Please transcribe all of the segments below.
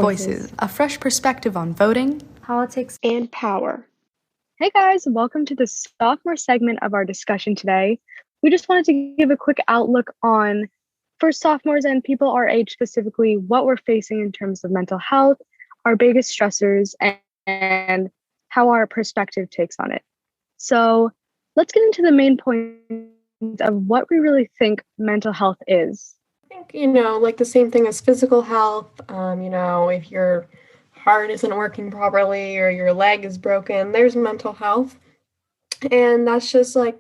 Voices, a fresh perspective on voting, politics, and power. Hey guys, welcome to the sophomore segment of our discussion today. We just wanted to give a quick outlook on, for sophomores and people our age specifically, what we're facing in terms of mental health, our biggest stressors, and how our perspective takes on it. So let's get into the main point of what we really think mental health is. I think, like the same thing as physical health, if your heart isn't working properly or your leg is broken, there's mental health. And that's just like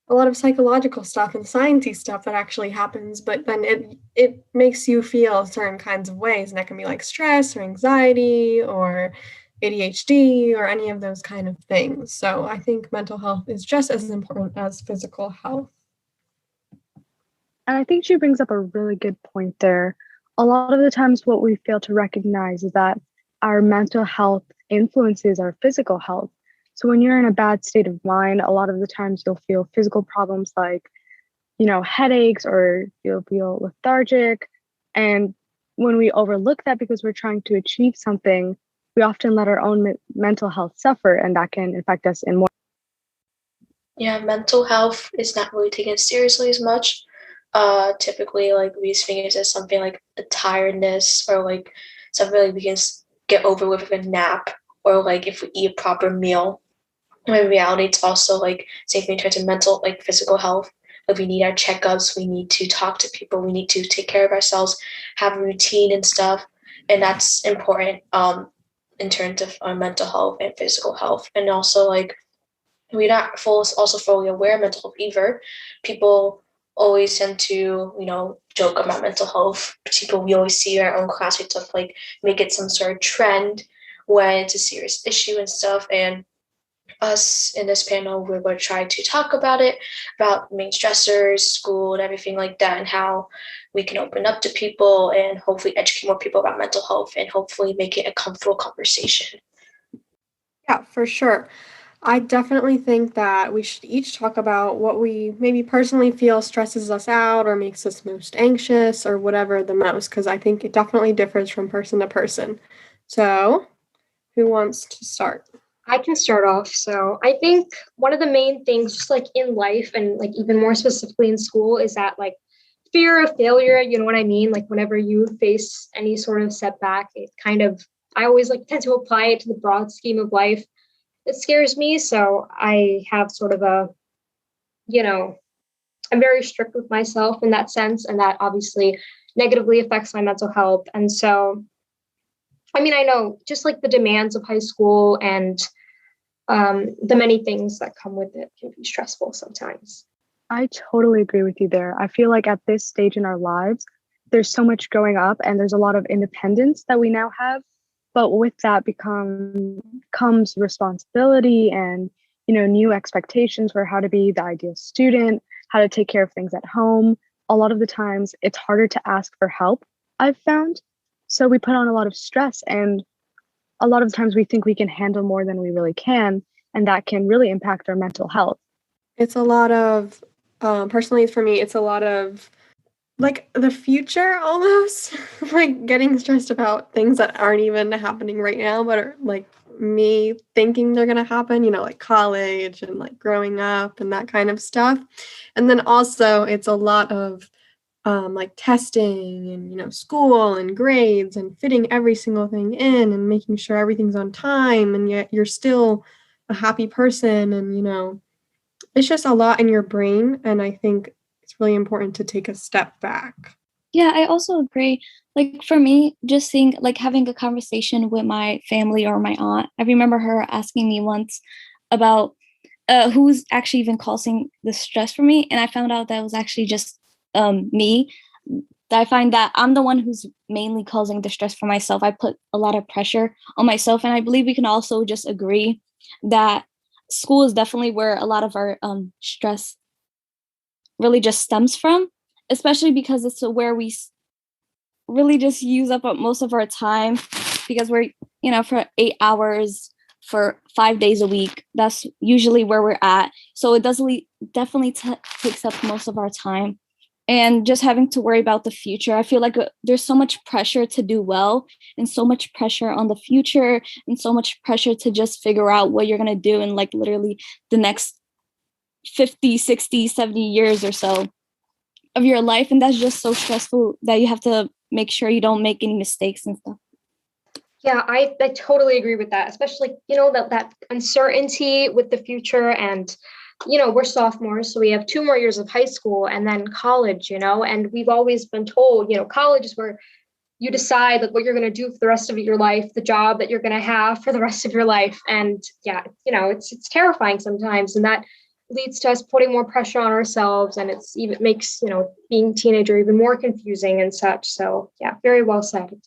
a lot of psychological stuff and sciencey stuff that actually happens, but then it makes you feel certain kinds of ways, and that can be like stress or anxiety or ADHD or any of those kind of things. So I think mental health is just as important as physical health. And I think she brings up a really good point there. A lot of the times what we fail to recognize is that our mental health influences our physical health. So when you're in a bad state of mind, a lot of the times you'll feel physical problems like, headaches, or you'll feel lethargic. And when we overlook that because we're trying to achieve something, we often let our own mental health suffer, and that can affect us in more. Yeah, mental health is not really taken seriously as much. Typically, like, we just think it as something like a tiredness, or like something like we can get over with a nap, or like if we eat a proper meal. When in reality, it's also like same thing in terms of mental, like physical health. Like, we need our checkups, we need to talk to people, we need to take care of ourselves, have a routine and stuff, and that's important in terms of our mental health and physical health. And also, like, we're not fully aware of mental health either. People always tend to, joke about mental health. People we always see in our own classmates of like make it some sort of trend when it's a serious issue and stuff. And us in this panel, we're going to try to talk about it, about main stressors, school, and everything like that, and how we can open up to people and hopefully educate more people about mental health and hopefully make it a comfortable conversation. Yeah, for sure. I definitely think that we should each talk about what we maybe personally feel stresses us out or makes us most anxious or whatever the most, because I think it definitely differs from person to person. So, who wants to start? I can start off. So I think one of the main things, just like in life and like even more specifically in school, is that like fear of failure. You know what I mean? Like whenever you face any sort of setback, I always like tend to apply it to the broad scheme of life. It scares me. So I have sort of I'm very strict with myself in that sense. And that obviously negatively affects my mental health. And so, I know just like the demands of high school and the many things that come with it can be stressful sometimes. I totally agree with you there. I feel like at this stage in our lives, there's so much growing up and there's a lot of independence that we now have. But with that comes responsibility and, new expectations for how to be the ideal student, how to take care of things at home. A lot of the times it's harder to ask for help, I've found. So we put on a lot of stress, and a lot of times we think we can handle more than we really can, and that can really impact our mental health. It's a lot of, personally for me, it's a lot of like the future almost, like getting stressed about things that aren't even happening right now, but are like me thinking they're going to happen, like college and like growing up and that kind of stuff. And then also it's a lot of like testing and, school and grades and fitting every single thing in and making sure everything's on time, and yet you're still a happy person. And, it's just a lot in your brain. And I think it's really important to take a step back. Yeah, I also agree. Like for me, just seeing, like having a conversation with my family or my aunt, I remember her asking me once about who's actually even causing the stress for me. And I found out that it was actually just me. I find that I'm the one who's mainly causing the stress for myself. I put a lot of pressure on myself. And I believe we can also just agree that school is definitely where a lot of our stress really just stems from, especially because it's where we really just use up most of our time, because we're, for 8 hours for 5 days a week. That's usually where we're at. So it definitely takes up most of our time. and just having to worry about the future. I feel like there's so much pressure to do well and so much pressure on the future and so much pressure to just figure out what you're going to do in like literally the next 50, 60, 70 years or so of your life. And that's just so stressful that you have to make sure you don't make any mistakes and stuff. Yeah, I totally agree with that, especially, that uncertainty with the future. And, we're sophomores, so we have 2 more years of high school and then college, and we've always been told, college is where you decide like what you're going to do for the rest of your life, the job that you're going to have for the rest of your life. And yeah, it's terrifying sometimes. And that leads to us putting more pressure on ourselves. And it's even makes, being a teenager even more confusing and such. So yeah, very well said.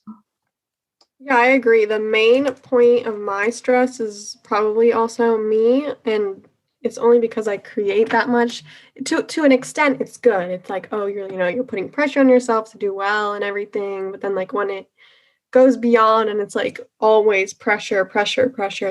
Yeah, I agree. The main point of my stress is probably also me, and it's only because I create that much. To an extent, it's good. It's like, oh, you're putting pressure on yourself to do well and everything. But then like when it goes beyond and it's like always pressure,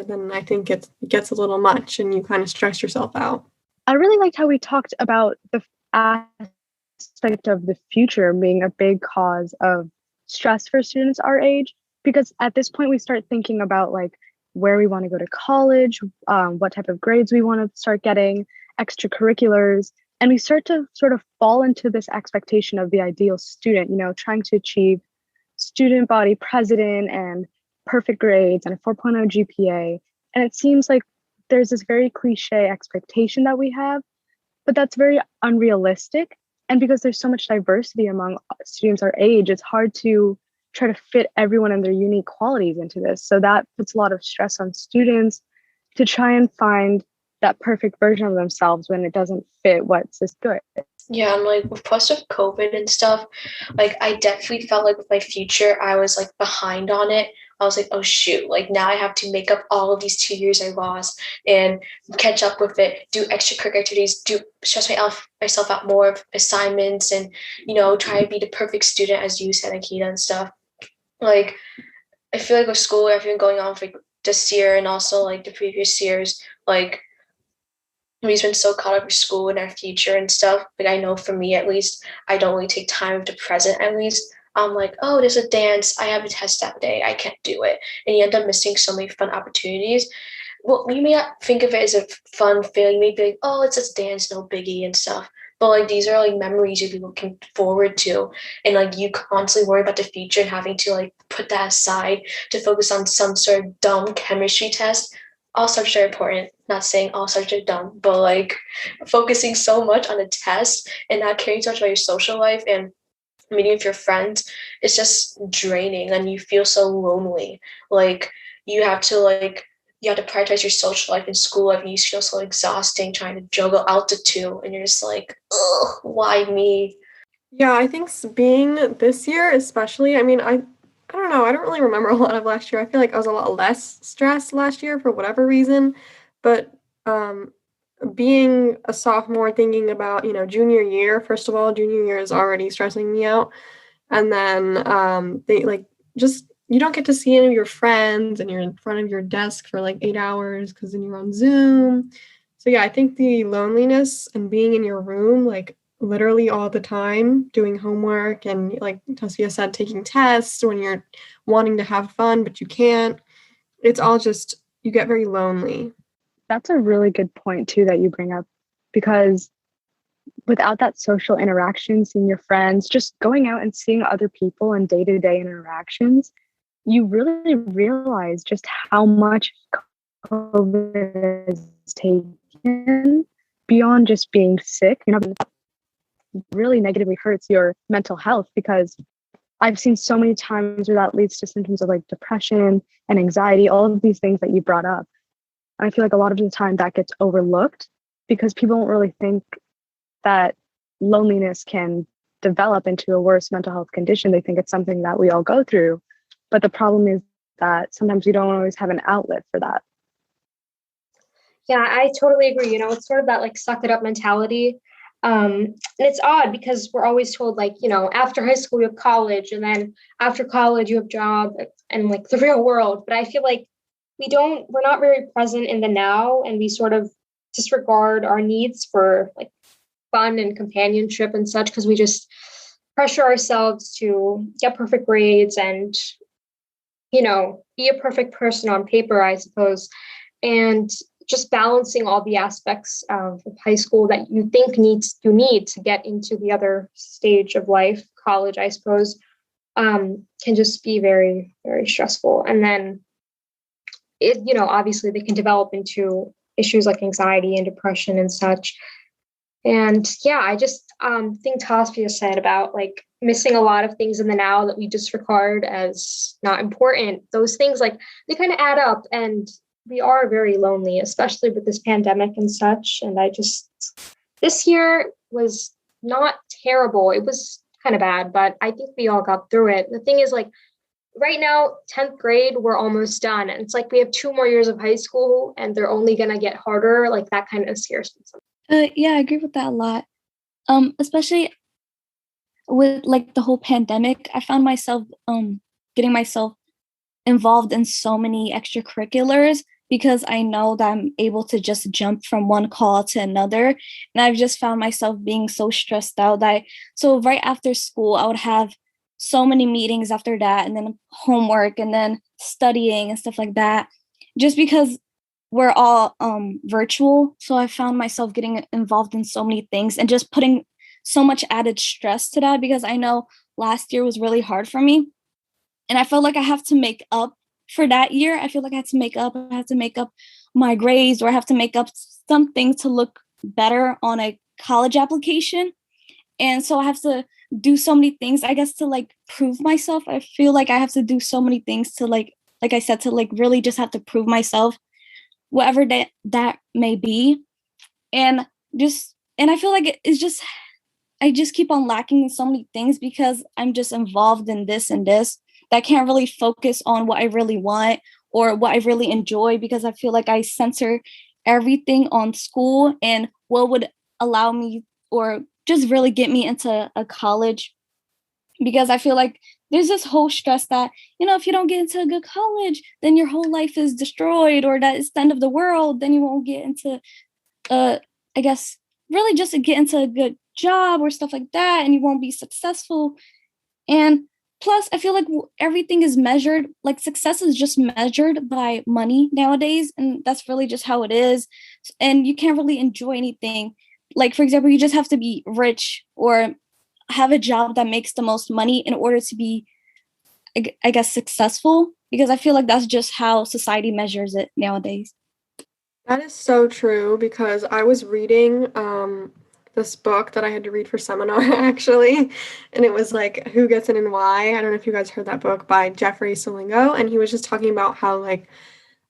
then I think it gets a little much and you kind of stress yourself out. I really liked how we talked about the aspect of the future being a big cause of stress for students our age, because at this point we start thinking about like where we want to go to college, what type of grades we want to start getting, extracurriculars, and we start to sort of fall into this expectation of the ideal student, trying to achieve student body president and perfect grades and a 4.0 GPA. And it seems like there's this very cliche expectation that we have, but that's very unrealistic. And because there's so much diversity among students our age, it's hard to try to fit everyone and their unique qualities into this. So that puts a lot of stress on students to try and find that perfect version of themselves when it doesn't fit what's just good. Yeah, and like with plus of COVID and stuff, like I definitely felt like with my future, I was like behind on it. I was like, oh shoot, like now I have to make up all of these 2 years I lost and catch up with it, do extracurricular activities, stress myself out more of assignments and, try to be the perfect student, as you said, Anika, and stuff. Like, I feel like with school, everything going on for like this year and also like the previous years, like we've been so caught up with school and our future and stuff. Like I know for me at least, I don't really take time of the present at least. I'm like, oh, there's a dance. I have a test that day. I can't do it. And you end up missing so many fun opportunities. Well, you may not think of it as a fun feeling. You may be like, oh, it's just dance, no biggie and stuff. But like these are like memories you'd be looking forward to. And like you constantly worry about the future and having to like put that aside to focus on some sort of dumb chemistry test. All subjects are important. Not saying all subjects are dumb, but like focusing so much on a test and not caring so much about your social life and meeting with your friends, it's just draining and you feel so lonely. Like you have to prioritize your social life and school life, and you feel so exhausting trying to juggle out the two, and you're just like, ugh, why me? Yeah, I think being this year especially, I mean, I don't know, I don't really remember a lot of last year. I feel like I was a lot less stressed last year for whatever reason, but being a sophomore, thinking about, junior year, first of all, junior year is already stressing me out. And then you don't get to see any of your friends and you're in front of your desk for like 8 hours because then you're on Zoom. So yeah, I think the loneliness and being in your room, like literally all the time, doing homework and like Tasfia said, taking tests when you're wanting to have fun, but you can't. It's all just, you get very lonely. That's a really good point too that you bring up, because without that social interaction, seeing your friends, just going out and seeing other people and day-to-day interactions, you really realize just how much COVID has taken beyond just being sick. Really negatively hurts your mental health, because I've seen so many times where that leads to symptoms of like depression and anxiety, all of these things that you brought up. And I feel like a lot of the time that gets overlooked because people don't really think that loneliness can develop into a worse mental health condition. They think it's something that we all go through. But the problem is that sometimes we don't always have an outlet for that. Yeah, I totally agree. It's sort of that like suck it up mentality. And it's odd because we're always told like, after high school, you have college, and then after college, you have job and like the real world. But I feel like we're not very present in the now, and we sort of disregard our needs for like fun and companionship and such, because we just pressure ourselves to get perfect grades and, be a perfect person on paper, I suppose. And just balancing all the aspects of high school that you think you need to get into the other stage of life, college, I suppose, can just be very, very stressful. And then obviously they can develop into issues like anxiety and depression and such. And yeah, I just think Tasfia said about like missing a lot of things in the now that we disregard as not important. Those things, like, they kind of add up, and we are very lonely, especially with this pandemic and such. And this year was not terrible. It was kind of bad, but I think we all got through it. The thing is, like, right now, 10th grade, we're almost done. And it's like we have 2 more years of high school and they're only going to get harder. Like, that kind of scares me. Yeah, I agree with that a lot. Especially with like the whole pandemic, I found myself getting myself involved in so many extracurriculars because I know that I'm able to just jump from one call to another. And I've just found myself being so stressed out so right after school, I would have so many meetings after that, and then homework, and then studying and stuff like that, just because we're all virtual. So I found myself getting involved in so many things and just putting so much added stress to that, because I know last year was really hard for me. And I felt like I have to make up for that year. I feel like I have to make up my grades, or I have to make up something to look better on a college application. And so I have to do so many things, I guess, to like prove myself. I feel like I have to do so many things to like I said, to like really just have to prove myself, whatever that may be. And I feel like I just keep on lacking in so many things because I'm just involved in this and this, that I can't really focus on what I really want or what I really enjoy, because I feel like I censor everything on school and what would allow me or just really get me into a college. Because I feel like there's this whole stress that, if you don't get into a good college, then your whole life is destroyed, or that it's the end of the world. Then you won't get into, I guess, really just to get into a good job or stuff like that, and you won't be successful. And plus, I feel like everything is measured, like success is just measured by money nowadays, and that's really just how it is. And you can't really enjoy anything. Like, for example, you just have to be rich or have a job that makes the most money in order to be, I guess, successful, because I feel like that's just how society measures it nowadays. That is so true, because I was reading this book that I had to read for seminar actually, and it was like Who Gets In and Why. I don't know if you guys heard that book by Jeffrey Solingo, and he was just talking about how like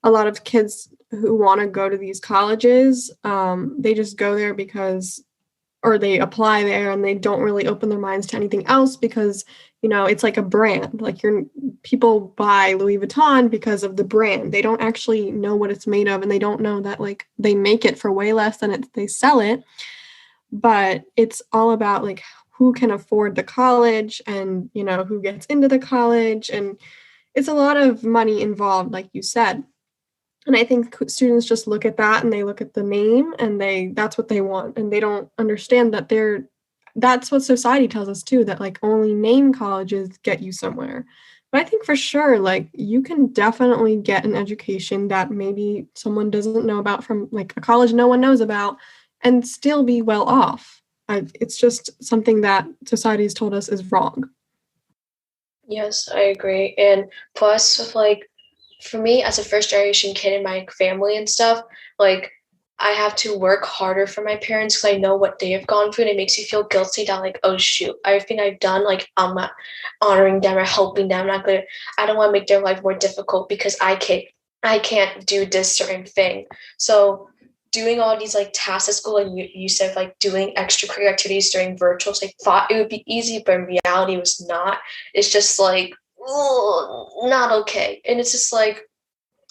a lot of kids who want to go to these colleges, they just go there or they apply there and they don't really open their minds to anything else, because it's like a brand. Like people buy Louis Vuitton because of the brand. They don't actually know what it's made of, and they don't know that like they make it for way less than they sell it. But it's all about like who can afford the college and who gets into the college, and it's a lot of money involved, like you said. And I think students just look at that and they look at the name and that's what they want, and they don't understand that that's what society tells us too, that like only name colleges get you somewhere. But I think for sure, like, you can definitely get an education that maybe someone doesn't know about from like a college no one knows about, and still be well off. It's just something that society has told us is wrong. Yes, I agree. And plus, like, for me as a first generation kid in my family and stuff, like, I have to work harder for my parents because I know what they have gone through, and it makes you feel guilty that like, oh shoot, everything I've done, like, I'm not honoring them or helping them. I don't want to make their life more difficult because I can't do this certain thing. So doing all these like tasks at school, and you said like doing extracurricular activities during virtuals, like, thought it would be easy, but in reality it was not. It's just like, not okay. And it's just like,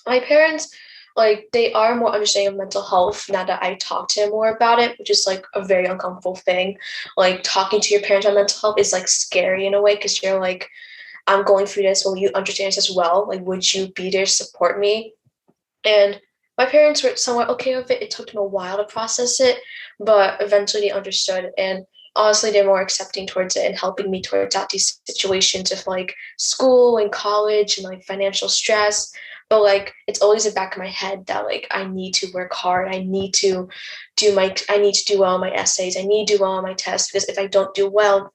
my parents, like, they are more understanding of mental health now that I talk to them more about it, which is like a very uncomfortable thing. Like, talking to your parents on mental health is like scary in a way, because you're like, I'm going through this, will you understand this as well? Like, would you be there to support me? And my parents were somewhat okay with it. It took them a while to process it, but eventually they understood. And honestly, they're more accepting towards it and helping me towards out these situations of like school and college and like financial stress. But like it's always in the back of my head that like I need to work hard. I need to do well on my essays. I need to do well on my tests, because if I don't do well,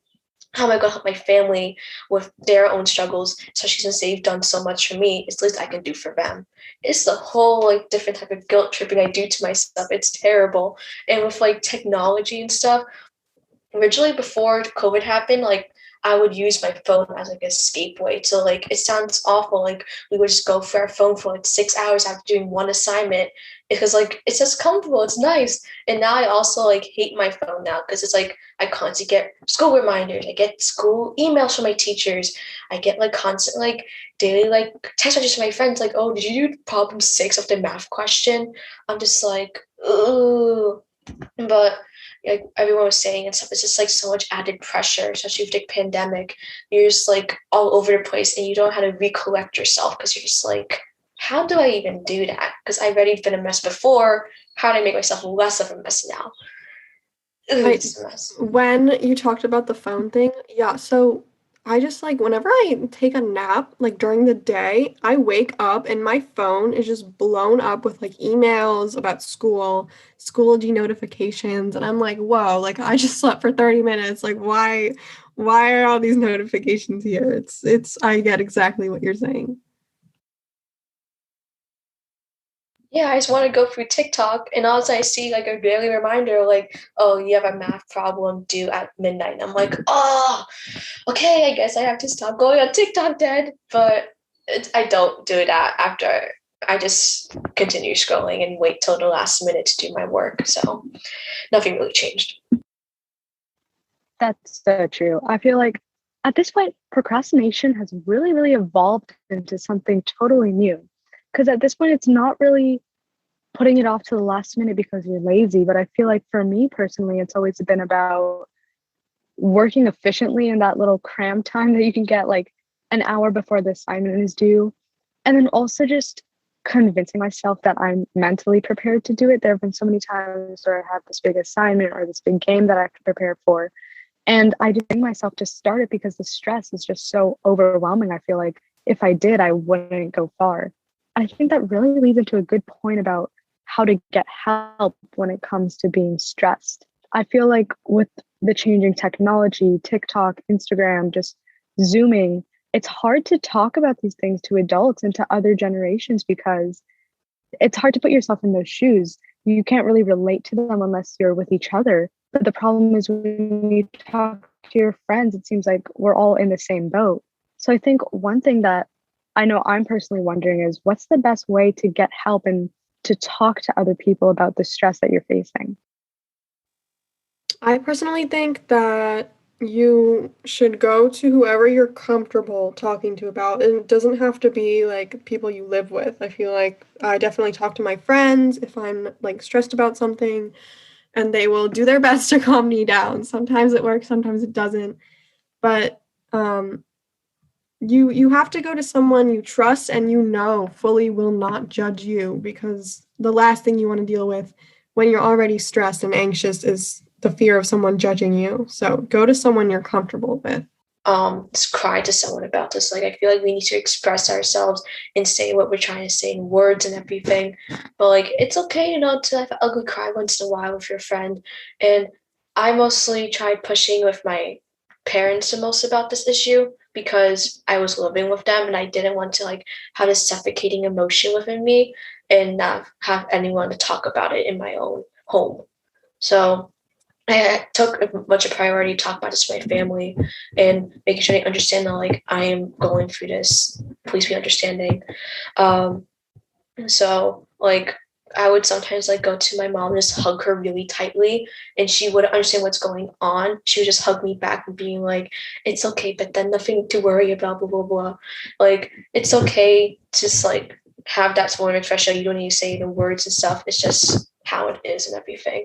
how am I going to help my family with their own struggles, especially since they've done so much for me? It's the least I can do for them. It's the whole like different type of guilt tripping I do to myself. It's terrible. And with like technology and stuff, originally before COVID happened, like I would use my phone as like a escape way. So like it sounds awful. Like we would just go for our phone for like 6 hours after doing one assignment, because like it's just comfortable, it's nice. And now I also like hate my phone now, because it's like I constantly get school reminders, I get school emails from my teachers, I get like constant like daily like text messages from my friends like, oh, did you do problem 6 of the math question? I'm just like, ooh. But like everyone was saying and stuff, it's just like so much added pressure, especially with the pandemic. You're just like all over the place and you don't know how to recollect yourself, because you're just like, how do I even do that? Because I've already been a mess before. How do I make myself less of a mess now? Ugh, it's a mess. When you talked about the phone thing, yeah, so I just like whenever I take a nap, like during the day, I wake up and my phone is just blown up with like emails about Schoology notifications, and I'm like, whoa, like I just slept for 30 minutes. Like why are all these notifications here? It's I get exactly what you're saying. Yeah, I just want to go through TikTok, and also I see like a daily reminder like, oh, you have a math problem due at midnight. And I'm like, oh, okay, I guess I have to stop going on TikTok then. But I don't do that after. I just continue scrolling and wait till the last minute to do my work. So nothing really changed. That's so true. I feel like at this point, procrastination has really, really evolved into something totally new. Because at this point, it's not really putting it off to the last minute because you're lazy. But I feel like for me personally, it's always been about working efficiently in that little cram time that you can get like an hour before the assignment is due. And then also just convincing myself that I'm mentally prepared to do it. There have been so many times where I have this big assignment or this big game that I have to prepare for. And I just bring myself to start it because the stress is just so overwhelming. I feel like if I did, I wouldn't go far. And I think that really leads into a good point about how to get help when it comes to being stressed. I feel like with the changing technology, TikTok, Instagram, just Zooming, it's hard to talk about these things to adults and to other generations because it's hard to put yourself in those shoes. You can't really relate to them unless you're with each other. But the problem is when you talk to your friends, it seems like we're all in the same boat. So I think one thing that I know I'm personally wondering is what's the best way to get help and to talk to other people about the stress that you're facing? I personally think that you should go to whoever you're comfortable talking to about. And it doesn't have to be like people you live with. I feel like I definitely talk to my friends if I'm like stressed about something, and they will do their best to calm me down. Sometimes it works, sometimes it doesn't. But you have to go to someone you trust and you know fully will not judge you, because the last thing you want to deal with when you're already stressed and anxious is the fear of someone judging you. So go to someone you're comfortable with. Just cry to someone about this. Like I feel like we need to express ourselves and say what we're trying to say in words and everything. But like it's okay, to have an ugly cry once in a while with your friend. And I mostly tried pushing with my parents the most about this issue because I was living with them and I didn't want to like have this suffocating emotion within me and not have anyone to talk about it in my own home. So I took much a priority to talk about this with my family and making sure they understand that like I am going through this. Please be understanding. So like I would sometimes like go to my mom and just hug her really tightly, and she wouldn't understand what's going on. She would just hug me back and being like, "It's okay, but then nothing to worry about." Blah blah blah. Like it's okay to just like have that moment of expression. You don't need to say the words and stuff. It's just how it is and everything.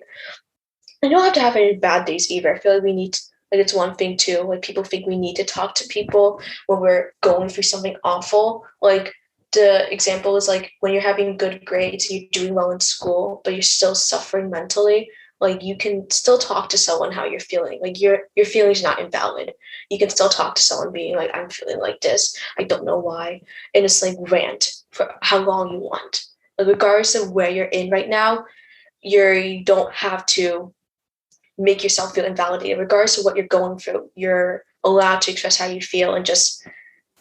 I don't have to have any bad days either. I feel like we need like it's one thing too. Like people think we need to talk to people when we're going through something awful. Like the example is like when you're having good grades and you're doing well in school, but you're still suffering mentally, like you can still talk to someone how you're feeling. Like your feelings not invalid. You can still talk to someone being like, I'm feeling like this. I don't know why. And it's like rant for how long you want. Like regardless of where you're in right now, you don't have to make yourself feel invalidated. Regardless of what you're going through, you're allowed to express how you feel and just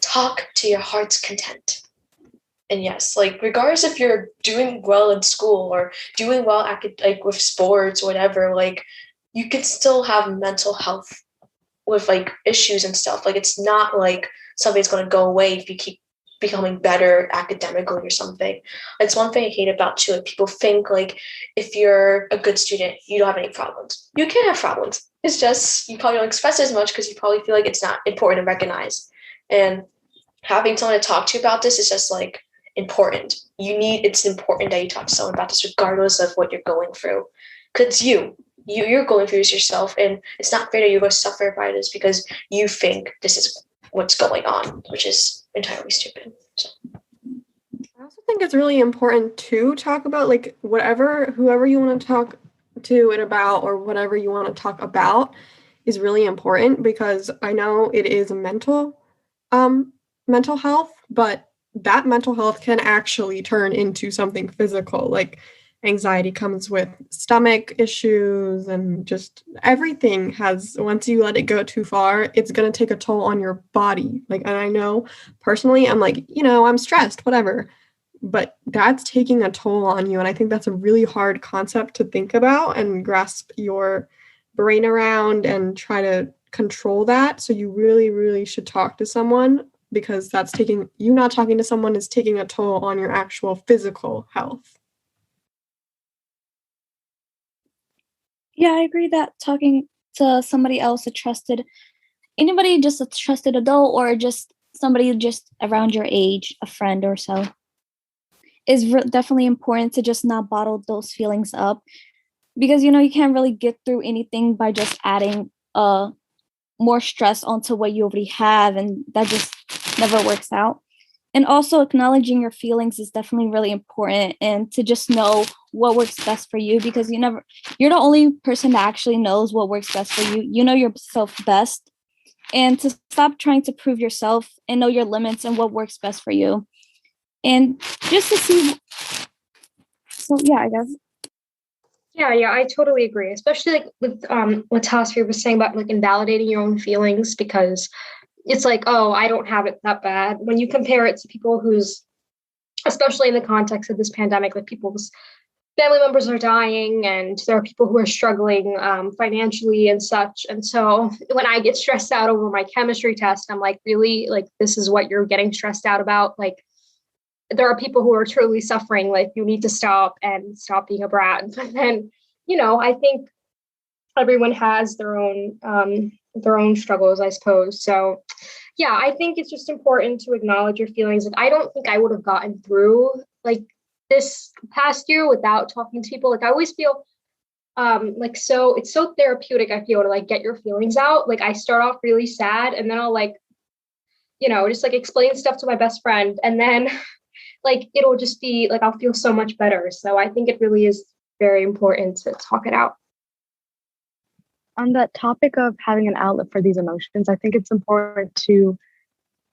talk to your heart's content. And yes, like regardless if you're doing well in school or doing well like with sports or whatever, like you could still have mental health with like issues and stuff. Like it's not like something's going to go away if you keep becoming better academically or something. It's one thing I hate about too. Like people think like if you're a good student, you don't have any problems. You can have problems. It's just you probably don't express it as much because you probably feel like it's not important to recognize. And having someone to talk to about this is just like important. It's important that you talk to someone about this regardless of what you're going through. Because you're going through this yourself, and it's not fair that you're going to suffer by this because you think this is what's going on, which is entirely stupid. So. I also think it's really important to talk about like whoever you want to talk to it about or whatever you want to talk about is really important because I know it is mental health, but that mental health can actually turn into something physical. Like anxiety comes with stomach issues and just everything once you let it go too far, it's going to take a toll on your body. Like, and I know personally, I'm like, I'm stressed, whatever, but that's taking a toll on you. And I think that's a really hard concept to think about and grasp your brain around and try to control that. So you really, really should talk to someone because you not talking to someone is taking a toll on your actual physical health. Yeah, I agree that talking to somebody else, anybody, just a trusted adult or just somebody just around your age, a friend or so, is definitely important to just not bottle those feelings up because, you can't really get through anything by just adding more stress onto what you already have, and that just never works out. And also acknowledging your feelings is definitely really important, and to just know what works best for you because you're the only person that actually knows what works best for you. You know yourself best, and to stop trying to prove yourself and know your limits and what works best for you. And just to see. So yeah, I guess. Yeah, I totally agree. Especially like with what Tasfia was saying about like invalidating your own feelings because it's like, oh, I don't have it that bad. When you compare it to people who's, especially in the context of this pandemic, like people's family members are dying and there are people who are struggling financially and such. And so when I get stressed out over my chemistry test, I'm like, really, like, this is what you're getting stressed out about? Like, there are people who are truly suffering. Like, you need to stop being a brat. But then, I think everyone has their own struggles, I suppose. So yeah, I think it's just important to acknowledge your feelings. Like, I don't think I would have gotten through like this past year without talking to people. Like, I always feel so it's so therapeutic, I feel, to like get your feelings out. Like, I start off really sad and then I'll like, just like explain stuff to my best friend, and then like it'll just be like I'll feel so much better. So I think it really is very important to talk it out. On that topic of having an outlet for these emotions, I think it's important to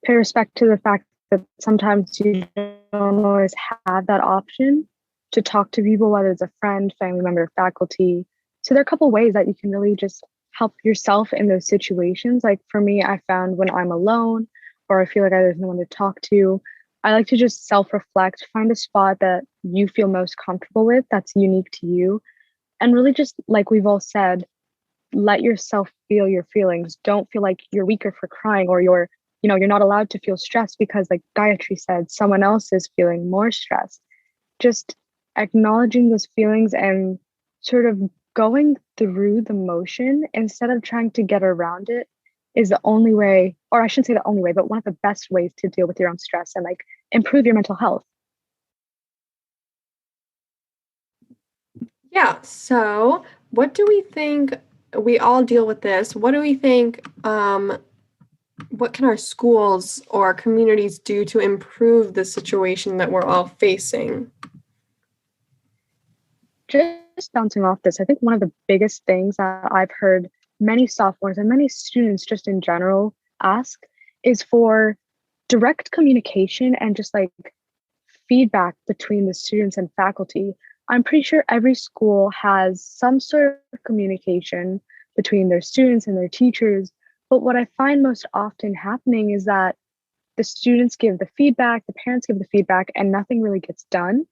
pay respect to the fact that sometimes you don't always have that option to talk to people, whether it's a friend, family member, faculty. So there are a couple ways that you can really just help yourself in those situations. Like for me, I found when I'm alone or I feel like there's no one to talk to, I like to just self-reflect, find a spot that you feel most comfortable with, that's unique to you. And really just, like we've all said, let yourself feel your feelings. Don't feel like you're weaker for crying or you're not allowed to feel stressed because, like Gayatri said, someone else is feeling more stressed. Just acknowledging those feelings and sort of going through the motion instead of trying to get around it is the only way, or I shouldn't say the only way, but one of the best ways to deal with your own stress and like improve your mental health. Yeah. So what do we think? We all deal with this. What do we think what can our schools or communities do to improve the situation that we're all facing? Just bouncing off this, I think one of the biggest things that I've heard many sophomores and many students just in general ask is for direct communication and just like feedback between the students and faculty. I'm pretty sure every school has some sort of communication between their students and their teachers. But what I find most often happening is that the students give the feedback, the parents give the feedback, and nothing really gets done,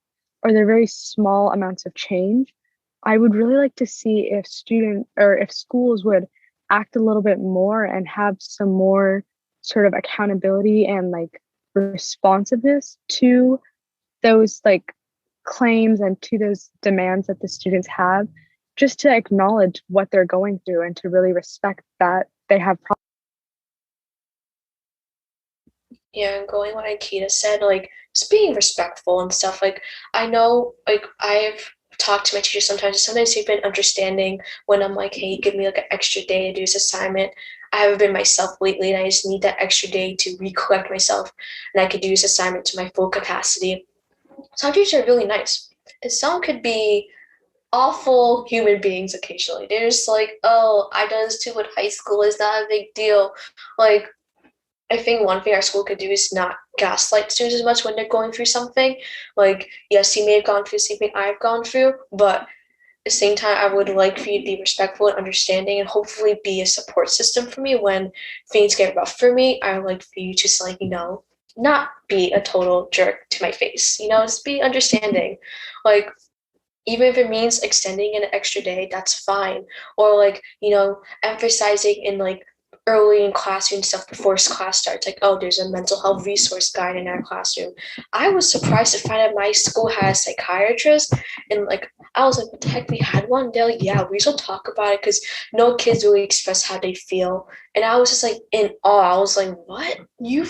or they're very small amounts of change. I would really like to see if if schools would act a little bit more and have some more sort of accountability and like responsiveness to those like claims and to those demands that the students have, just to acknowledge what they're going through and to really respect that they have problems. Yeah, and going what Anika said, like just being respectful and stuff. Like I know, like I've talked to my teacher sometimes. Sometimes they've been understanding when I'm like, hey, give me like an extra day to do this assignment. I haven't been myself lately, and I just need that extra day to recollect myself, and I could do this assignment to my full capacity. Some teachers are really nice, and some could be awful human beings occasionally. They're just like, oh, I done this too with high school. It's not a big deal. Like I think one thing our school could do is not gaslight students as much when they're going through something. Like, yes, you may have gone through the same thing I've gone through, but at the same time, I would like for you to be respectful and understanding and hopefully be a support system for me when things get rough for me. I would like for you to just like, not be a total jerk to my face, just be understanding. Like, even if it means extending an extra day, that's fine. Or like, emphasizing in like early in classroom stuff before class starts, like, oh, there's a mental health resource guide in our classroom. I was surprised to find out my school had a psychiatrist, and like I was like, what the heck, we had one? They're like, yeah, we still talk about it because no kids really express how they feel. And I was just like in awe. I was like, what? You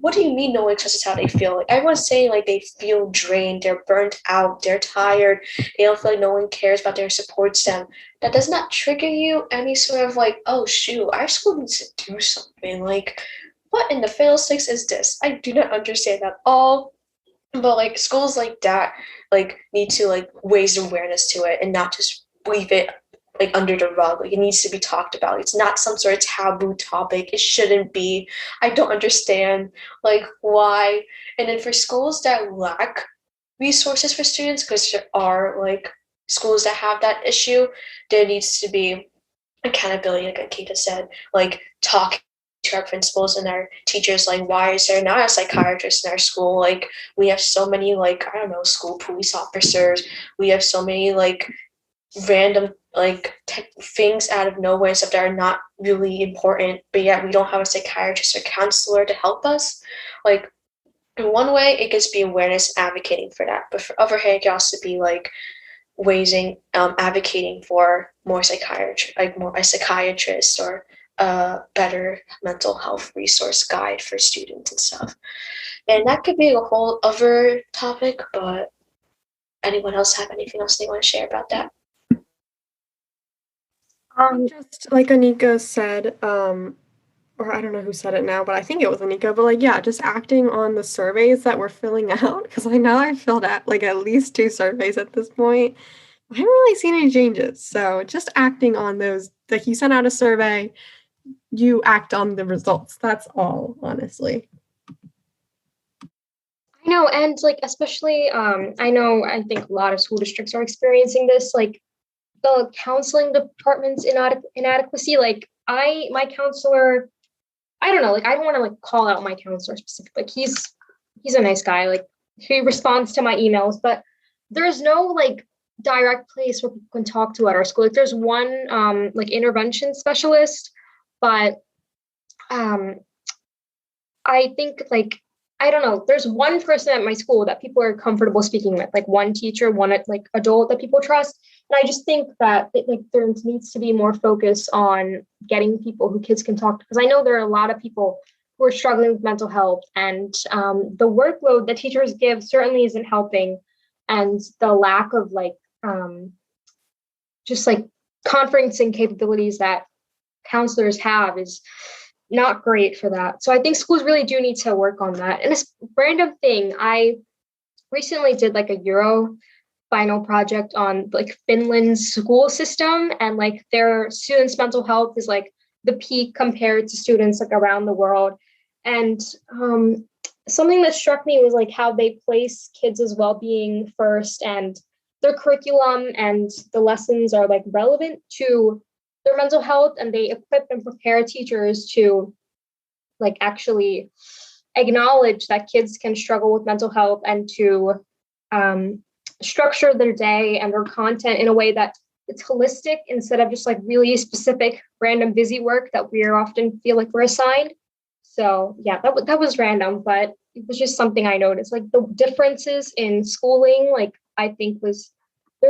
what do you mean no one expresses how they feel? Like everyone's saying like they feel drained, they're burnt out, they're tired, they don't feel like no one cares about their support system. That does not trigger you any sort of like, oh shoot, our school needs to do something. Like, what in the fiddlesticks is this? I do not understand at all. But like schools like that like need to like raise awareness to it and not just leave it like under the rug. Like it needs to be talked about. It's not some sort of taboo topic. It shouldn't be. I don't understand like why. And then for schools that lack resources for students, because there are like schools that have that issue, there needs to be accountability, like Anika said, like talking to our principals and our teachers, like why is there not a psychiatrist in our school? Like we have so many like, I don't know, school police officers. We have so many like random like things out of nowhere and stuff that are not really important, but yet we don't have a psychiatrist or counselor to help us. Like in one way it gets be awareness advocating for that, but for other hand it can also be like advocating for more psychiatry, like more a psychiatrist or a better mental health resource guide for students and stuff. And that could be a whole other topic, but anyone else have anything else they want to share about that? Just like Anika said, or I don't know who said it now, but I think it was Anika, but like, yeah, just acting on the surveys that we're filling out, because I know I've filled out like at least 2 surveys at this point. I haven't really seen any changes. So just acting on those, like you sent out a survey, you act on the results. That's all, honestly. I know, and like especially I think a lot of school districts are experiencing this, like the counseling department's inadequacy. Like my counselor, I don't know, like I don't want to like call out my counselor specifically. Like he's a nice guy. Like he responds to my emails, but there's no like direct place where people can talk to at our school. Like there's one like intervention specialist, but I think like I don't know, there's one person at my school that people are comfortable speaking with, like one teacher, one like adult that people trust. And I just think that like there needs to be more focus on getting people who kids can talk to, because I know there are a lot of people who are struggling with mental health, and the workload that teachers give certainly isn't helping, and the lack of like just like conferencing capabilities that counselors have is not great for that. So I think schools really do need to work on that. And this random thing, I recently did like a Euro final project on like Finland's school system, and like their students' mental health is like the peak compared to students like around the world. And something that struck me was like how they place kids' well-being first, and their curriculum and the lessons are like relevant to their mental health, and they equip and prepare teachers to like actually acknowledge that kids can struggle with mental health, and to structure their day and their content in a way that it's holistic instead of just like really specific random busy work that we often feel like we're assigned. So yeah, that was random, but it was just something I noticed. Like the differences in schooling, like I think there's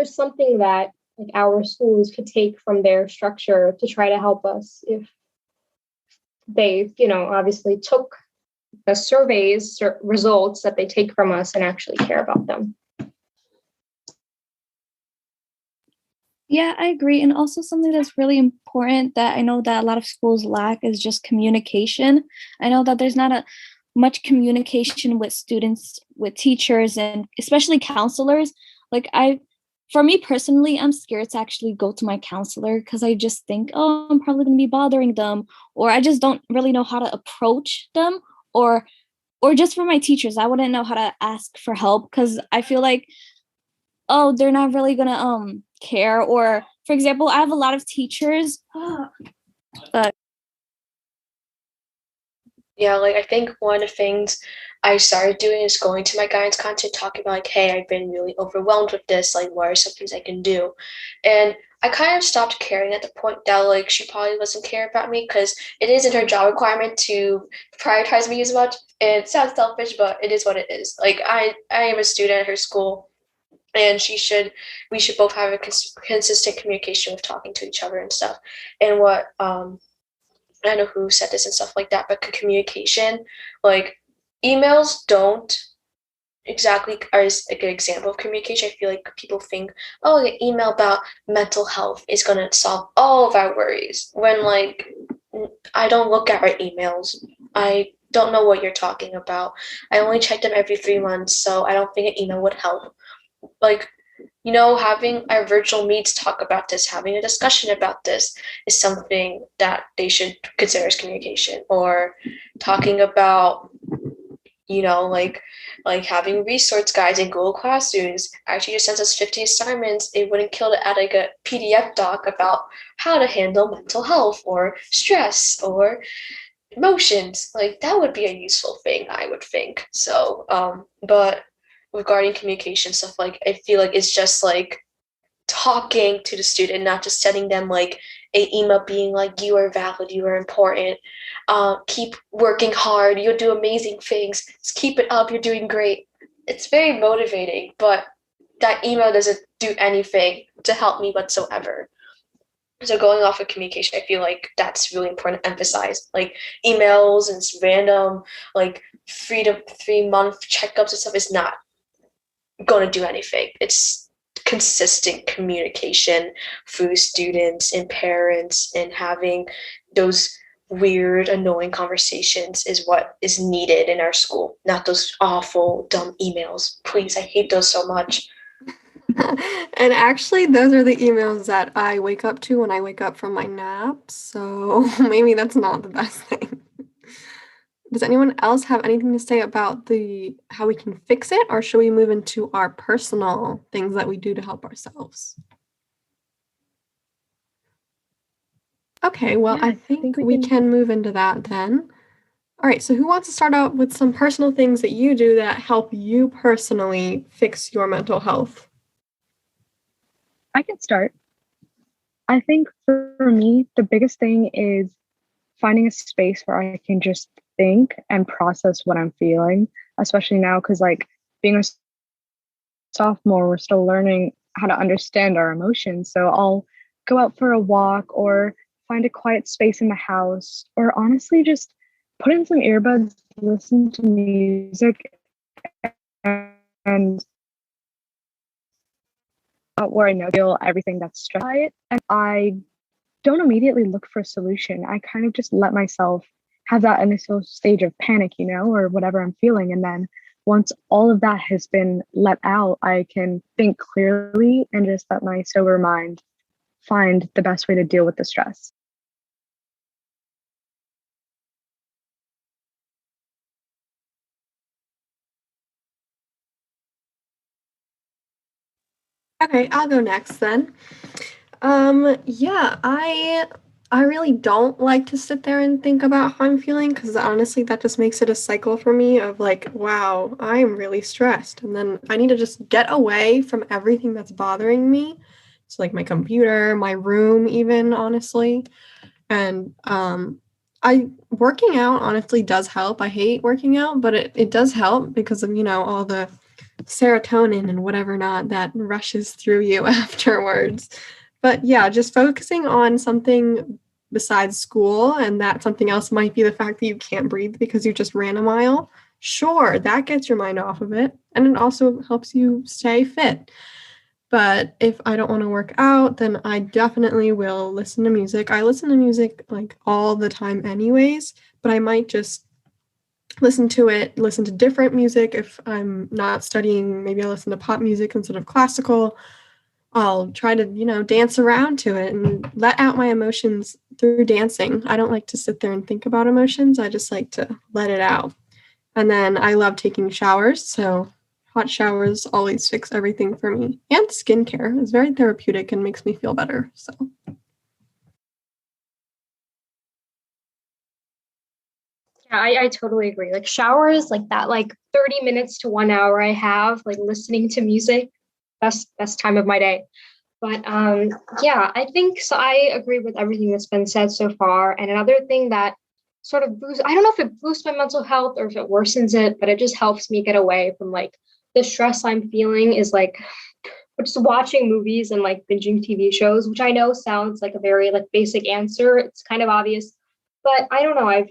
something that like our schools could take from their structure to try to help us if they, obviously took the surveys results that they take from us and actually care about them. Yeah, I agree. And also something that's really important that I know that a lot of schools lack is just communication. I know that there's not much communication with students, with teachers, and especially counselors. Like for me personally, I'm scared to actually go to my counselor because I just think, oh, I'm probably going to be bothering them, or I just don't really know how to approach them, or just for my teachers, I wouldn't know how to ask for help because I feel like, oh, they're not really going to care. Or for example, I have a lot of teachers Yeah, like I think one of the things I started doing is going to my guidance counselor, talking about like, hey, I've been really overwhelmed with this. Like, what are some things I can do? And I kind of stopped caring at the point that like she probably doesn't care about me because it isn't her job requirement to prioritize me as much. And it sounds selfish, but it is what it is. Like I am a student at her school, and we should both have a consistent communication with talking to each other and stuff. And what I know who said this and stuff like that, but communication, like emails don't exactly are a good example of communication. I feel like people think, oh, the email about mental health is going to solve all of our worries. When like I don't look at our emails. I don't know what you're talking about. I only check them every 3 months, so I don't think an email would help. Like, having our virtual meets talk about this, having a discussion about this is something that they should consider as communication. Or talking about, like having resource guides in Google Classrooms. Actually just sends us 50 assignments. It wouldn't kill to add like a PDF doc about how to handle mental health or stress or emotions. Like that would be a useful thing, I would think. So, but regarding communication stuff, like I feel like it's just like talking to the student, not just sending them like a email being like, you are valid, you are important, keep working hard, you'll do amazing things, just keep it up, you're doing great. It's very motivating, but that email doesn't do anything to help me whatsoever. So going off of communication, I feel like that's really important to emphasize. Like emails and random like 3 month checkups and stuff is not going to do anything. It's consistent communication through students and parents, and having those weird, annoying conversations is what is needed in our school, not those awful, dumb emails. Please, I hate those so much. And actually, those are the emails that I wake up to when I wake up from my nap. So maybe that's not the best thing. Does anyone else have anything to say about how we can fix it, or should we move into our personal things that we do to help ourselves? Okay, well, Yeah, I think we can move into that then. All right, so who wants to start out with some personal things that you do that help you personally fix your mental health? I can start. I think for me, the biggest thing is finding a space where I can just think and process what I'm feeling, especially now because like being a sophomore, we're still learning how to understand our emotions. So I'll go out for a walk or find a quiet space in the house, or honestly just put in some earbuds, listen to music, and where I know feel everything that's stressed by it. And I don't immediately look for a solution. I kind of just let myself have that initial stage of panic, or whatever I'm feeling. And then once all of that has been let out, I can think clearly and just let my sober mind find the best way to deal with the stress. Okay, I'll go next then. Yeah, I really don't like to sit there and think about how I'm feeling, because honestly that just makes it a cycle for me of like, wow, I'm really stressed, and then I need to just get away from everything that's bothering me. It's like my computer, my room even, honestly. And I working out honestly does help. I hate working out, but it does help because of, all the serotonin and whatever not that rushes through you afterwards. But yeah, just focusing on something besides school, and that something else might be the fact that you can't breathe because you just ran a mile. Sure, that gets your mind off of it. And it also helps you stay fit. But if I don't want to work out, then I definitely will listen to music. I listen to music like all the time anyways, but I might just listen to different music. If I'm not studying, maybe I'll listen to pop music instead of classical. I'll try to, dance around to it and let out my emotions through dancing. I don't like to sit there and think about emotions. I just like to let it out. And then I love taking showers. So hot showers always fix everything for me. And skincare is very therapeutic and makes me feel better. So Yeah, I totally agree. Like showers, like that, like 30 minutes to 1 hour I have, like listening to music, best time of my day. But yeah, I think so. I agree with everything that's been said so far. And another thing that sort of boosts, I don't know if it boosts my mental health or if it worsens it, but it just helps me get away from like the stress I'm feeling is like just watching movies and like binging TV shows, which I know sounds like a very like basic answer. It's kind of obvious, but I don't know. I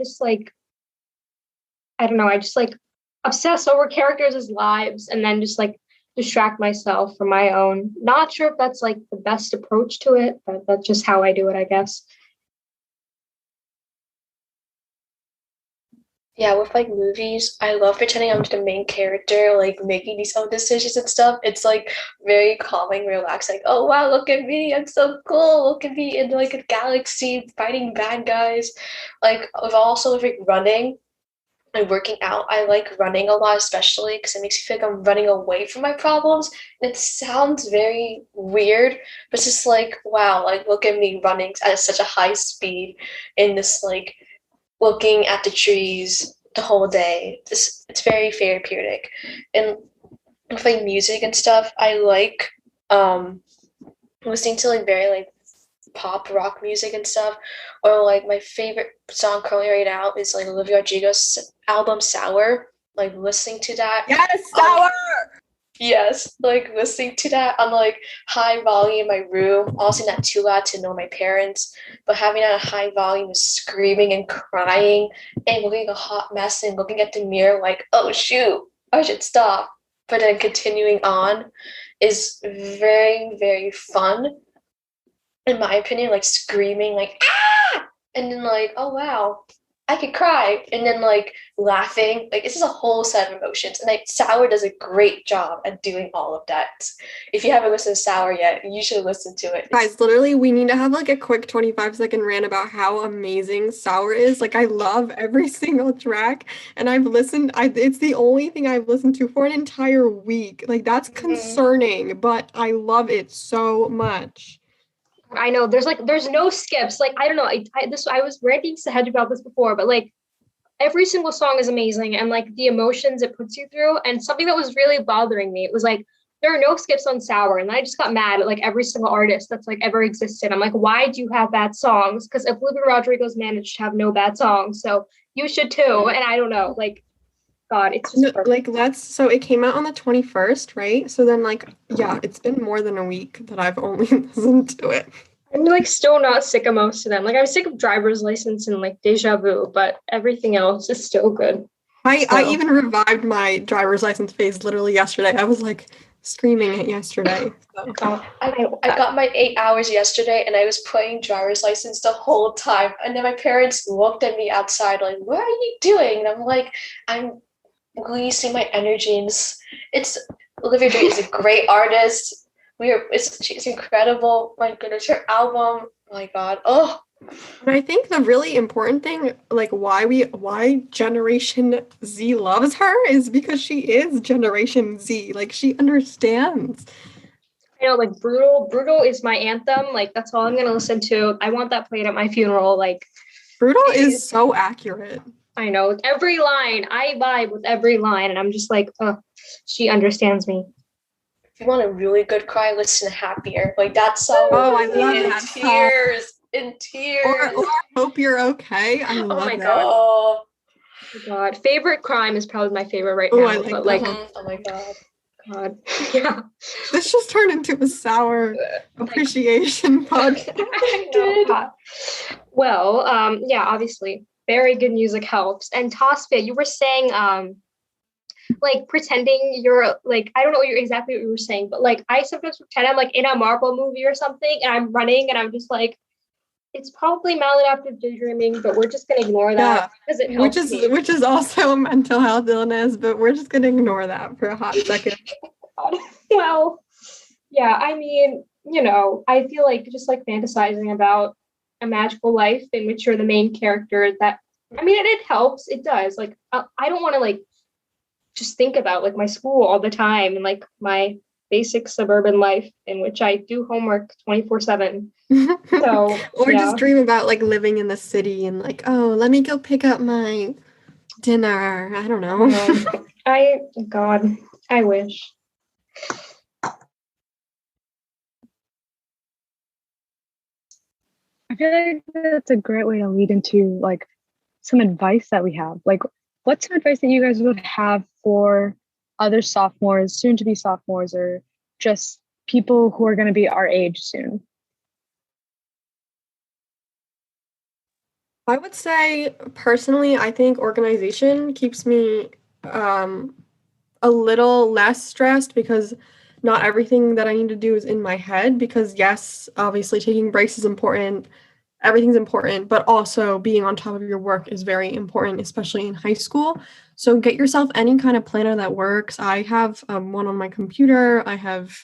don't know. I just like obsess over characters' lives and then just like distract myself from my own. Not sure if that's like the best approach to it, but that's just how I do it, I guess. Yeah, with like movies, I love pretending I'm the main character, like making these own decisions and stuff. It's like very calming, relaxed. Like, oh wow, look at me, I'm so cool. Look at me in like a galaxy fighting bad guys. Like, I've also like running and working out. I like running a lot, especially because it makes me feel like I'm running away from my problems. It sounds very weird, but it's just like, wow, like look at me running at such a high speed in this like looking at the trees the whole day. It's very therapeutic. And with like music and stuff, I like listening to like very like pop rock music and stuff. Or like my favorite song currently right now is like Olivia Rodrigo's album Sour. Like listening to that. yes, sour. Yes, like listening to that on like high volume in my room, also not too loud to annoy my parents, but having that at a high volume is screaming and crying and looking a hot mess and looking at the mirror like, oh shoot, I should stop. But then continuing on is very, very fun. In my opinion, like screaming like ah, and then like, oh wow, I could cry, and then like laughing. Like it's just a whole set of emotions. And like Sour does a great job at doing all of that. If you haven't listened to Sour yet, you should listen to it. Guys, literally, we need to have like a quick 25-second rant about how amazing Sour is. Like, I love every single track, and I've listened. It's the only thing I've listened to for an entire week. Like, that's concerning, but I love it so much. I know there's no skips. Like I don't know. I was ranting Sehaj about this before, but like every single song is amazing and like the emotions it puts you through. And something that was really bothering me, it was like there are no skips on Sour, and I just got mad at like every single artist that's like ever existed. I'm like, why do you have bad songs? Because if Olivia Rodrigo's managed to have no bad songs, so you should too. And I don't know, like God, it's just perfect. Like so it came out on the 21st, right? So then like, yeah, it's been more than a week that I've only listened to it. I'm like still not sick of most of them. Like I'm sick of Driver's License and like Deja Vu, but everything else is still good. I even revived my driver's license phase literally yesterday. I was like screaming it yesterday. So. I got my 8 hours yesterday and I was playing driver's license the whole time. And then my parents looked at me outside like, what are you doing? And I'm like, I'm releasing my energy. And it's Olivia Drake is a great artist. She's incredible. My goodness, her album. Oh my God. Oh. And I think the really important thing, like why Generation Z loves her is because she is Generation Z. Like she understands. I know, like Brutal is my anthem. Like that's all I'm gonna listen to. I want that played at my funeral. Like Brutal is so accurate. I know every line. I vibe with every line, and I'm just like, oh, she understands me. If you want a really good cry, listen to Happier. Like that song. Oh, I love that tears. In tears. Or Hope You're Okay. I love my that. God. Oh my God. Favorite Crime is probably my favorite right now. I like but that one. Oh my God. God. Yeah. This just turned into a sour appreciation podcast. Well, yeah, obviously. Very good music helps. And Tasfia, you were saying like pretending you're like, I don't know exactly what you were saying, but like I sometimes pretend I'm like in a Marvel movie or something and I'm running and I'm just like, it's probably maladaptive daydreaming, but we're just gonna ignore that because it helps which is also a mental health illness, but we're just gonna ignore that for a hot second. Well, yeah, I mean, you know, I feel like just like fantasizing about a magical life in which you're the main character, that I mean it helps, it does. Like I don't want to like just think about like my school all the time and like my basic suburban life in which I do homework 24/7. So or just dream about like living in the city and like, oh, let me go pick up my dinner. I don't know. God, I wish. I feel like that's a great way to lead into like some advice that we have. Like, what's some advice that you guys would have for other sophomores, soon to be sophomores, or just people who are going to be our age soon? I would say personally, I think organization keeps me a little less stressed because not everything that I need to do is in my head, because yes, obviously taking breaks is important. Everything's important, but also being on top of your work is very important, especially in high school. So get yourself any kind of planner that works. I have one on my computer. I have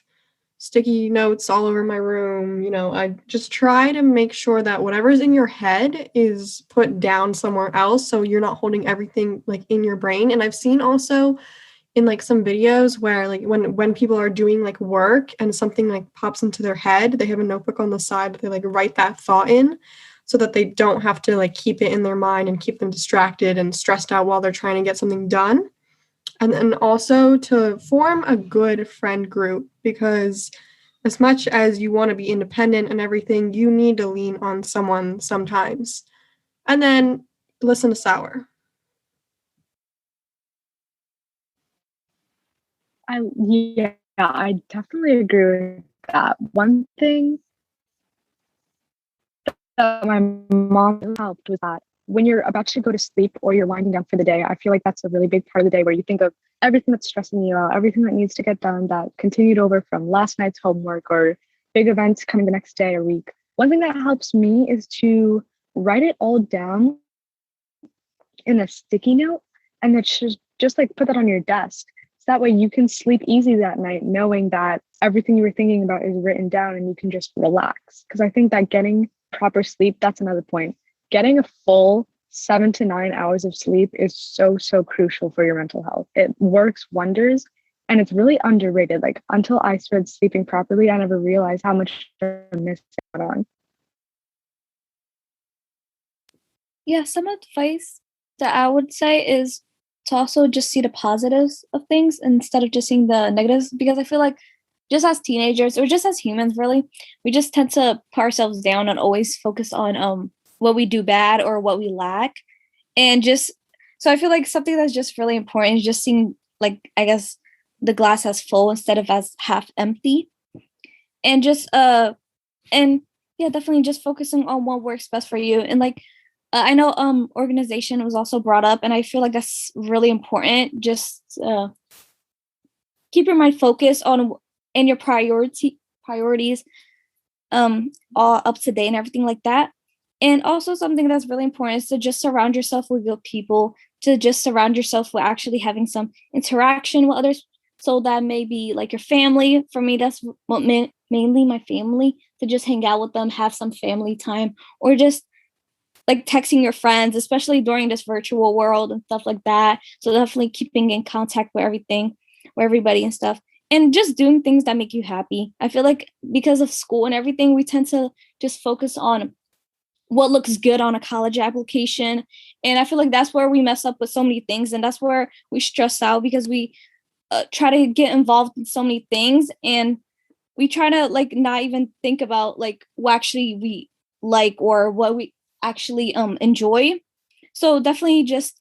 sticky notes all over my room. You know, I just try to make sure that whatever's in your head is put down somewhere else, so you're not holding everything like in your brain. And I've seen also in like some videos where like when people are doing like work and something like pops into their head, they have a notebook on the side that they like write that thought in so that they don't have to like keep it in their mind and keep them distracted and stressed out while they're trying to get something done. And then also to form a good friend group, because as much as you want to be independent and everything, you need to lean on someone sometimes. And then listen to Sour. I definitely agree with that. One thing that my mom helped was that when you're about to go to sleep or you're winding down for the day, I feel like that's a really big part of the day where you think of everything that's stressing you out, everything that needs to get done that continued over from last night's homework or big events coming the next day or week. One thing that helps me is to write it all down in a sticky note and then just like put that on your desk. So that way you can sleep easy that night knowing that everything you were thinking about is written down and you can just relax. Because I think that getting proper sleep, that's another point. Getting a full 7 to 9 hours of sleep is so crucial for your mental health. It works wonders and it's really underrated. Like until I started sleeping properly, I never realized how much I missed out on. Yeah, some advice that I would say is to also just see the positives of things instead of just seeing the negatives, because I feel like just as teenagers or just as humans really, we just tend to put ourselves down and always focus on what we do bad or what we lack. And just so I feel like something that's just really important is just seeing, like, I guess the glass as full instead of as half empty. And just and yeah, definitely just focusing on what works best for you. And like I know organization was also brought up, and I feel like that's really important. Just keep your mind focused on and your priorities all up to date and everything like that. And also something that's really important is to just surround yourself with good people, to just surround yourself with actually having some interaction with others. So that may be like your family. For me, that's what mainly my family, to just hang out with them, have some family time, or just like texting your friends, especially during this virtual world and stuff like that. So definitely keeping in contact with everybody and stuff. And just doing things that make you happy. I feel like because of school and everything, we tend to just focus on what looks good on a college application. And I feel like that's where we mess up with so many things. And that's where we stress out, because we try to get involved in so many things. And we try to like not even think about like what actually we like or what we actually enjoy. So definitely just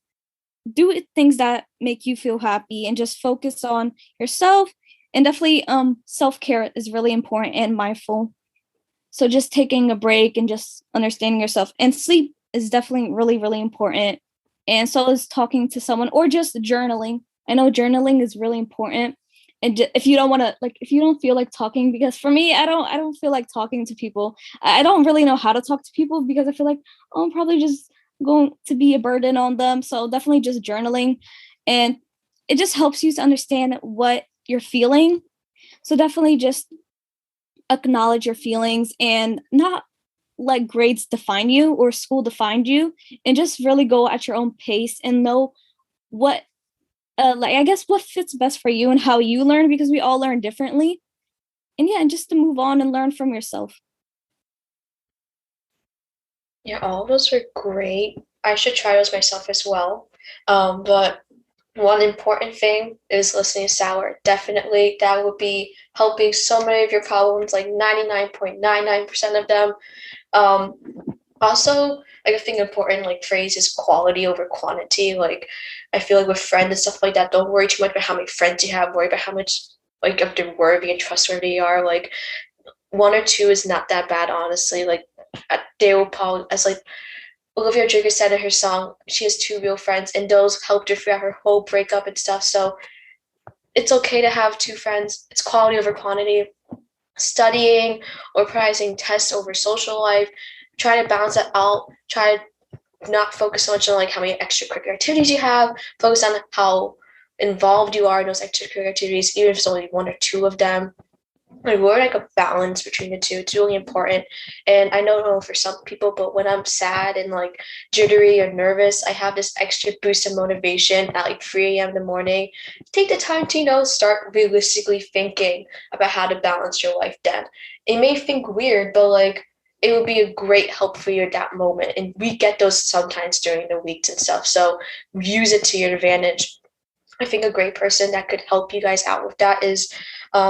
do things that make you feel happy and just focus on yourself. And definitely self-care is really important and mindful. So just taking a break and just understanding yourself, and sleep is definitely really, really important. And so is talking to someone or just journaling. I know journaling is really important. And if you don't want to, like, if you don't feel like talking, because for me, I don't feel like talking to people. I don't really know how to talk to people, because I feel like, oh, I'm probably just going to be a burden on them. So definitely just journaling, and it just helps you to understand what you're feeling. So definitely just acknowledge your feelings and not let grades define you or school define you, and just really go at your own pace and know what like I guess what fits best for you and how you learn, because we all learn differently. And yeah, and just to move on and learn from yourself. Yeah, all of those were great. I should try those myself as well. But one important thing is listening to Sour. Definitely, that would be helping so many of your problems, like 99.99% of them. Um, Also, like I think important like phrase is quality over quantity. Like I feel like with friends and stuff like that, don't worry too much about how many friends you have. Worry about how much like if they're worthy and trustworthy you are. Like one or two is not that bad, honestly. Like they will probably, as like Olivia Rodrigo said in her song, she has two real friends, and those helped her throughout her whole breakup and stuff. So it's okay to have two friends. It's quality over quantity. Studying or prioritizing tests over social life. Try to balance that out. Try to not focus so much on like how many extracurricular activities you have. Focus on how involved you are in those extracurricular activities, even if it's only one or two of them. Like we're like a balance between the two. It's really important. And I know for some people, but when I'm sad and like jittery or nervous, I have this extra boost of motivation at like 3 a.m. in the morning. Take the time to, start realistically thinking about how to balance your life then. It may think weird, but like it would be a great help for you at that moment. And we get those sometimes during the weeks and stuff. So use it to your advantage. I think a great person that could help you guys out with that is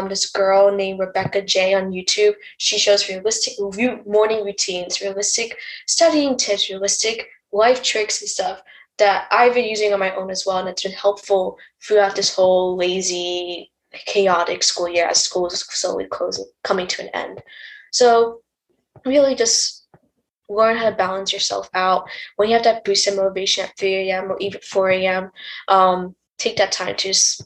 this girl named Rebecca J on YouTube. She shows realistic morning routines, realistic studying tips, realistic life tricks and stuff that I've been using on my own as well. And it's been helpful throughout this whole lazy, chaotic school year as school is slowly coming to an end. So really just learn how to balance yourself out. When you have that boost of motivation at 3 a.m. or even 4 a.m., take that time to just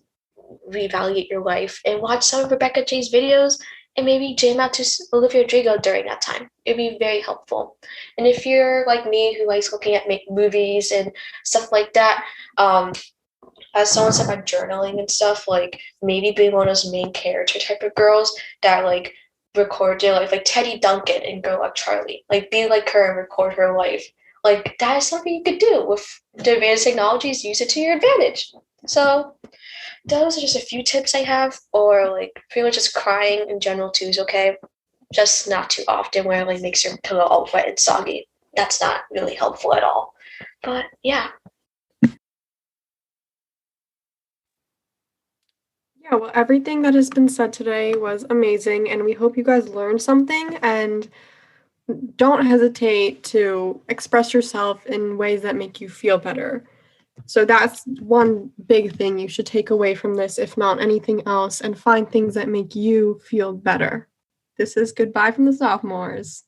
reevaluate your life and watch some of Rebecca J's videos and maybe jam out to Olivia Rodrigo during that time. It'd be very helpful. And if you're like me who likes looking at movies and stuff like that, as someone said about journaling and stuff, like maybe being one of those main character type of girls that like record their life, like Teddy Duncan and Girl Like Charlie. Like be like her and record her life. Like that is something you could do with the advanced technologies. Use it to your advantage. So those are just a few tips I have, or like pretty much just crying in general too is okay. Just not too often where it like makes your pillow all wet and soggy. That's not really helpful at all. But yeah. Yeah, well, everything that has been said today was amazing, and we hope you guys learned something, and don't hesitate to express yourself in ways that make you feel better. So that's one big thing you should take away from this, if not anything else, and find things that make you feel better. This is Goodbye from the Sophomores.